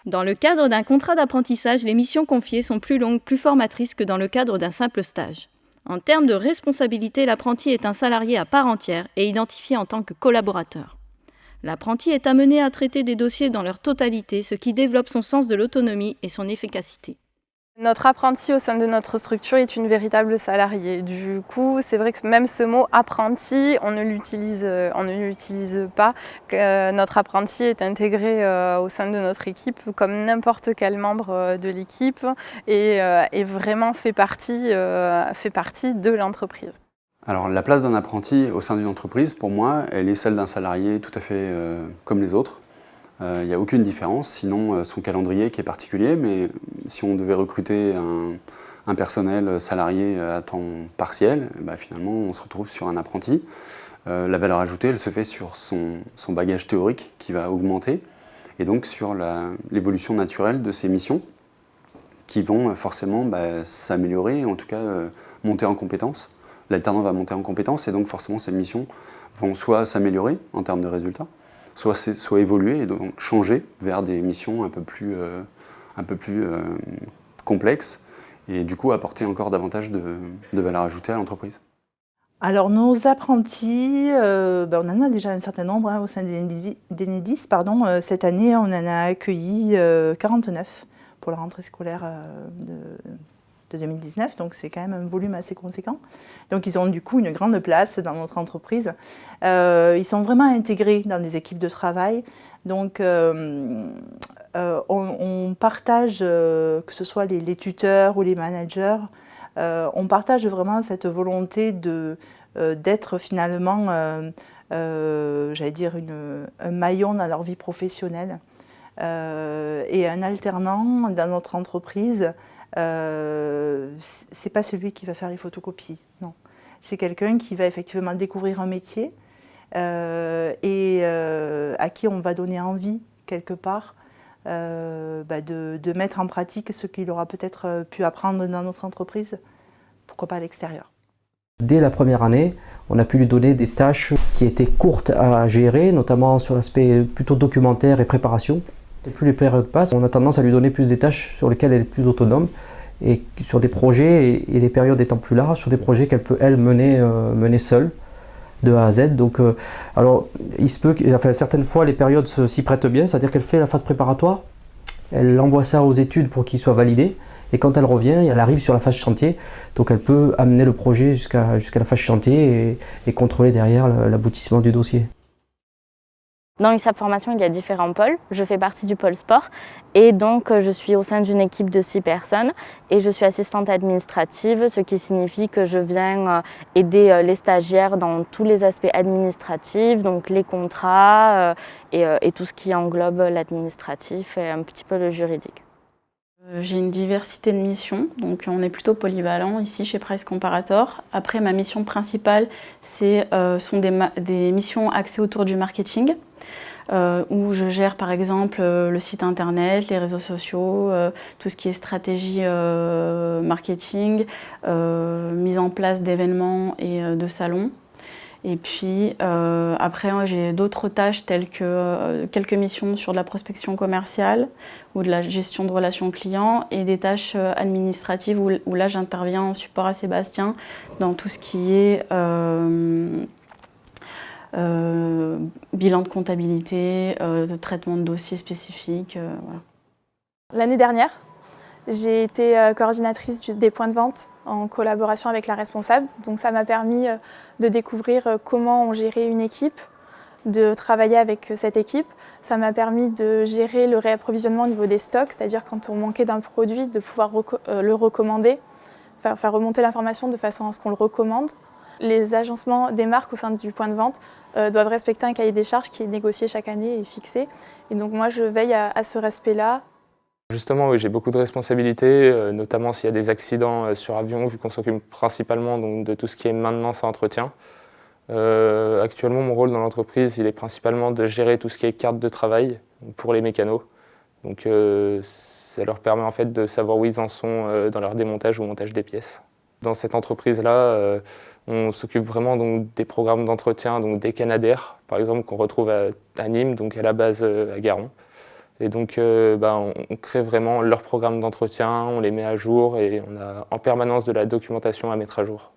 Dans le cadre d'un contrat d'apprentissage, les missions confiées sont plus longues, plus formatrices que dans le cadre d'un simple stage. En termes de responsabilité, l'apprenti est un salarié à part entière et identifié en tant que collaborateur. L'apprenti est amené à traiter des dossiers dans leur totalité, ce qui développe son sens de l'autonomie et son efficacité. Notre apprenti au sein de notre structure est une véritable salariée. Du coup, c'est vrai que même ce mot apprenti, on ne l'utilise pas. Notre apprenti est intégré au sein de notre équipe comme n'importe quel membre de l'équipe et vraiment fait partie de l'entreprise. Alors la place d'un apprenti au sein d'une entreprise, pour moi, elle est celle d'un salarié tout à fait comme les autres. Il n'y a aucune différence, sinon son calendrier qui est particulier, mais si on devait recruter un personnel salarié à temps partiel, finalement on se retrouve sur un apprenti. La valeur ajoutée, elle se fait sur son bagage théorique qui va augmenter, et donc sur l'évolution naturelle de ses missions, qui vont forcément s'améliorer, en tout cas monter en compétences. L'alternant va monter en compétences, et donc forcément ces missions vont soit s'améliorer en termes de résultats, soit évoluer et donc changer vers des missions un peu plus complexes et du coup apporter encore davantage de valeur ajoutée à l'entreprise. Alors nos apprentis, on en a déjà un certain nombre au sein d'Enedis. Cette année, on en a accueilli 49 pour la rentrée scolaire de 2019, donc c'est quand même un volume assez conséquent. Donc ils ont du coup une grande place dans notre entreprise. Ils sont vraiment intégrés dans des équipes de travail. Donc on partage, que ce soit les tuteurs ou les managers, on partage vraiment cette volonté d'être finalement, j'allais dire, un maillon dans leur vie professionnelle. Et un alternant dans notre entreprise, c'est pas celui qui va faire les photocopies, non. C'est quelqu'un qui va effectivement découvrir un métier et à qui on va donner envie, quelque part, de mettre en pratique ce qu'il aura peut-être pu apprendre dans notre entreprise, pourquoi pas à l'extérieur. Dès la première année, on a pu lui donner des tâches qui étaient courtes à gérer, notamment sur l'aspect plutôt documentaire et préparation. Et plus les périodes passent, on a tendance à lui donner plus des tâches sur lesquelles elle est plus autonome et sur des projets, et les périodes étant plus larges, sur des projets qu'elle peut elle mener seule de A à Z. Donc, alors, il se peut, certaines fois les périodes s'y prêtent bien, c'est-à-dire qu'elle fait la phase préparatoire, elle envoie ça aux études pour qu'il soit validé, et quand elle revient, elle arrive sur la phase chantier, donc elle peut amener le projet jusqu'à la phase chantier et contrôler derrière l'aboutissement du dossier. Dans USAP Formation, il y a différents pôles. Je fais partie du pôle sport et donc je suis au sein d'une équipe de 6 personnes et je suis assistante administrative, ce qui signifie que je viens aider les stagiaires dans tous les aspects administratifs, donc les contrats et tout ce qui englobe l'administratif et un petit peu le juridique. J'ai une diversité de missions, donc on est plutôt polyvalent ici chez Price Comparator. Après, ma mission principale, sont des missions axées autour du marketing, où je gère par exemple le site internet, les réseaux sociaux, tout ce qui est stratégie marketing, mise en place d'événements et de salons. Et puis après, j'ai d'autres tâches telles que quelques missions sur de la prospection commerciale ou de la gestion de relations clients et des tâches administratives où là j'interviens en support à Sébastien dans tout ce qui est bilan de comptabilité, de traitement de dossiers spécifiques. Voilà. L'année dernière, j'ai été coordinatrice des points de vente en collaboration avec la responsable. Donc ça m'a permis de découvrir comment on gérait une équipe, de travailler avec cette équipe. Ça m'a permis de gérer le réapprovisionnement au niveau des stocks, c'est-à-dire quand on manquait d'un produit, de pouvoir le recommander, faire remonter l'information de façon à ce qu'on le recommande. Les agencements des marques au sein du point de vente doivent respecter un cahier des charges qui est négocié chaque année et fixé. Et donc moi je veille à ce respect-là. Justement, oui, j'ai beaucoup de responsabilités, notamment s'il y a des accidents sur avion, vu qu'on s'occupe principalement donc, de tout ce qui est maintenance et entretien. Actuellement, mon rôle dans l'entreprise, il est principalement de gérer tout ce qui est carte de travail pour les mécanos. Donc, ça leur permet en fait de savoir où ils en sont dans leur démontage ou montage des pièces. Dans cette entreprise-là, on s'occupe vraiment donc, des programmes d'entretien, donc des Canadair, par exemple, qu'on retrouve à Nîmes, donc à la base à Garon. Et donc on crée vraiment leur programme d'entretien, on les met à jour et on a en permanence de la documentation à mettre à jour.